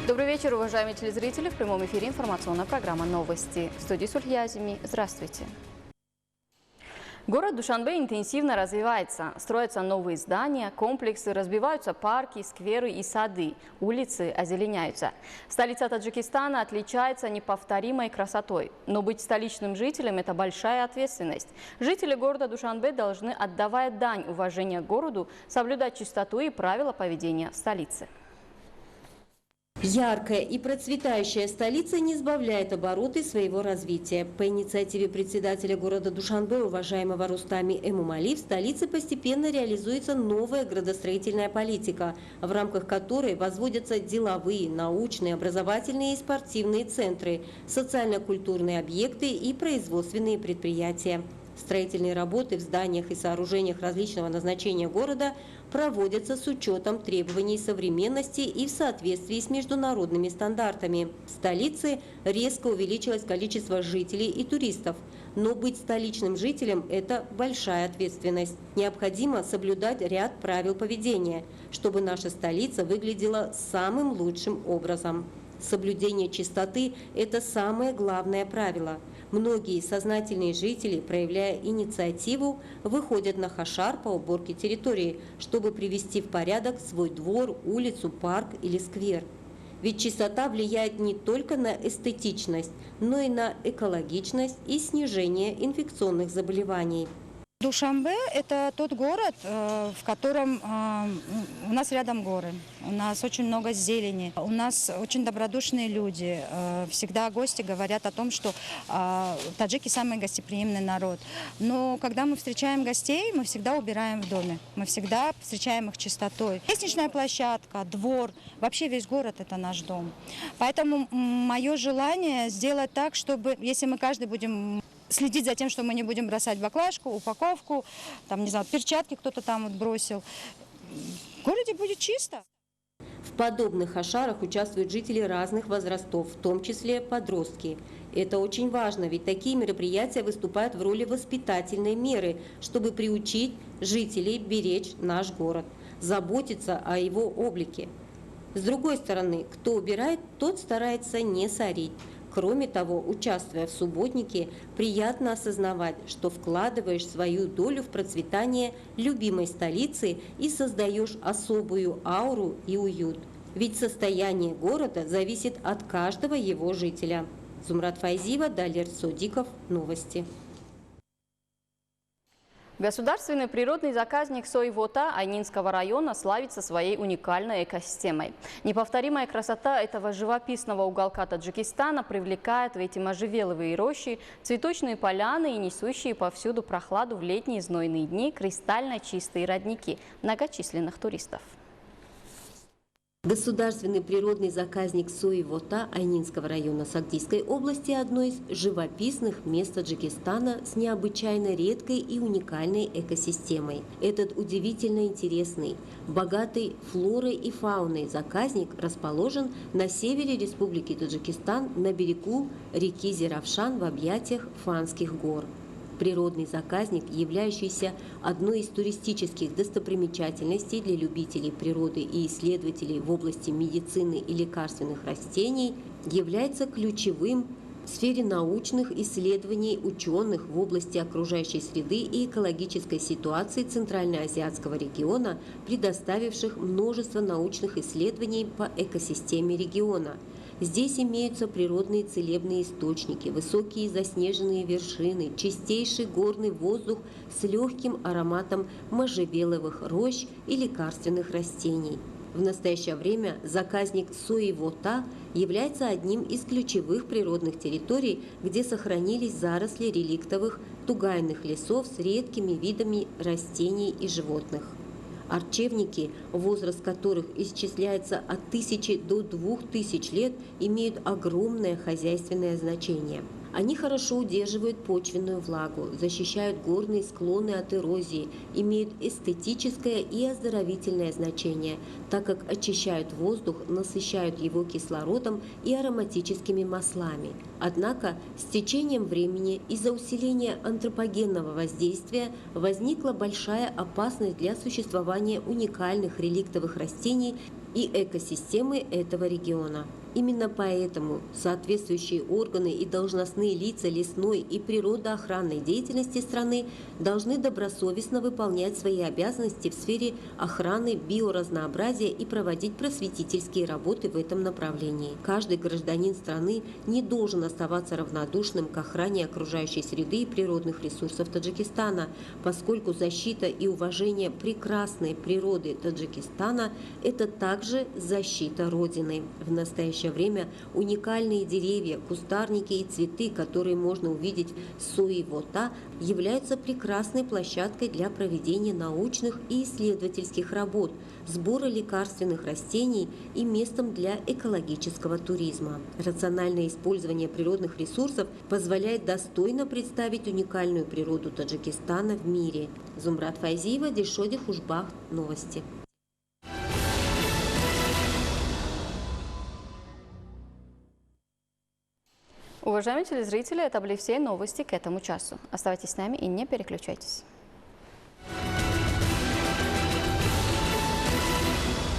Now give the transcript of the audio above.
Добрый вечер, уважаемые телезрители. В прямом эфире информационная программа «Новости». В студии Сулья Азими. Здравствуйте. Город Душанбе интенсивно развивается. Строятся новые здания, комплексы, разбиваются парки, скверы и сады. Улицы озеленяются. Столица Таджикистана отличается неповторимой красотой. Но быть столичным жителем – это большая ответственность. Жители города Душанбе должны, отдавая дань уважения городу, соблюдать чистоту и правила поведения в столице. Яркая и процветающая столица не сбавляет обороты своего развития. По инициативе председателя города Душанбе, уважаемого Рустами Эмомали, в столице постепенно реализуется новая градостроительная политика, в рамках которой возводятся деловые, научные, образовательные и спортивные центры, социально-культурные объекты и производственные предприятия. Строительные работы в зданиях и сооружениях различного назначения города проводятся с учетом требований современности и в соответствии с международными стандартами. В столице резко увеличилось количество жителей и туристов. Но быть столичным жителем – это большая ответственность. Необходимо соблюдать ряд правил поведения, чтобы наша столица выглядела самым лучшим образом. Соблюдение чистоты – это самое главное правило. Многие сознательные жители, проявляя инициативу, выходят на хашар по уборке территории, чтобы привести в порядок свой двор, улицу, парк или сквер. Ведь чистота влияет не только на эстетичность, но и на экологичность и снижение инфекционных заболеваний. Душанбе – это тот город, в котором у нас рядом горы, у нас очень много зелени, у нас очень добродушные люди. Всегда гости говорят о том, что таджики – самый гостеприимный народ. Но когда мы встречаем гостей, мы всегда убираем в доме, мы всегда встречаем их чистотой. Лестничная площадка, двор, вообще весь город – это наш дом. Поэтому мое желание сделать так, чтобы, если мы каждый будем следить за тем, что мы не будем бросать баклажку, упаковку, там, не знаю, перчатки кто-то там вот бросил. В городе будет чисто. В подобных хашарах участвуют жители разных возрастов, в том числе подростки. Это очень важно, ведь такие мероприятия выступают в роли воспитательной меры, чтобы приучить жителей беречь наш город, заботиться о его облике. С другой стороны, кто убирает, тот старается не сорить. Кроме того, участвуя в субботнике, приятно осознавать, что вкладываешь свою долю в процветание любимой столицы и создаешь особую ауру и уют. Ведь состояние города зависит от каждого его жителя. Зумрат Файзиева, Далер Содиков. Новости. Государственный природный заказник Сой-Вота Айнинского района славится своей уникальной экосистемой. Неповторимая красота этого живописного уголка Таджикистана привлекает в эти можжевеловые рощи, цветочные поляны и несущие повсюду прохладу в летние знойные дни кристально чистые родники многочисленных туристов. Государственный природный заказник Сой-Вота Айнинского района Сагдийской области – одно из живописных мест Таджикистана с необычайно редкой и уникальной экосистемой. Этот удивительно интересный, богатый флорой и фауной заказник расположен на севере Республики Таджикистан на берегу реки Зеравшан в объятиях Фанских гор. Природный заказник, являющийся одной из туристических достопримечательностей для любителей природы и исследователей в области медицины и лекарственных растений, является ключевым в сфере научных исследований ученых в области окружающей среды и экологической ситуации Центральноазиатского региона, предоставивших множество научных исследований по экосистеме региона. Здесь имеются природные целебные источники, высокие заснеженные вершины, чистейший горный воздух с легким ароматом можжевеловых рощ и лекарственных растений. В настоящее время заказник Сой-Вота является одним из ключевых природных территорий, где сохранились заросли реликтовых тугайных лесов с редкими видами растений и животных. Арчевники, возраст которых исчисляется от 1000 до 2000 лет, имеют огромное хозяйственное значение. Они хорошо удерживают почвенную влагу, защищают горные склоны от эрозии, имеют эстетическое и оздоровительное значение, так как очищают воздух, насыщают его кислородом и ароматическими маслами. Однако с течением времени из-за усиления антропогенного воздействия возникла большая опасность для существования уникальных реликтовых растений и экосистемы этого региона. Именно поэтому соответствующие органы и должностные лица лесной и природоохранной деятельности страны должны добросовестно выполнять свои обязанности в сфере охраны биоразнообразия и проводить просветительские работы в этом направлении. Каждый гражданин страны не должен оставаться равнодушным к охране окружающей среды и природных ресурсов Таджикистана, поскольку защита и уважение прекрасной природы Таджикистана – это также защита Родины. В настоящее время уникальные деревья, кустарники и цветы, которые можно увидеть в Суи-Вота, являются прекрасной площадкой для проведения научных и исследовательских работ, сбора лекарственных растений и местом для экологического туризма. Рациональное использование природных ресурсов позволяет достойно представить уникальную природу Таджикистана в мире. Зумрат Файзиева, Дилшоди Хушбах, новости. Уважаемые телезрители, это были все новости к этому часу. Оставайтесь с нами и не переключайтесь.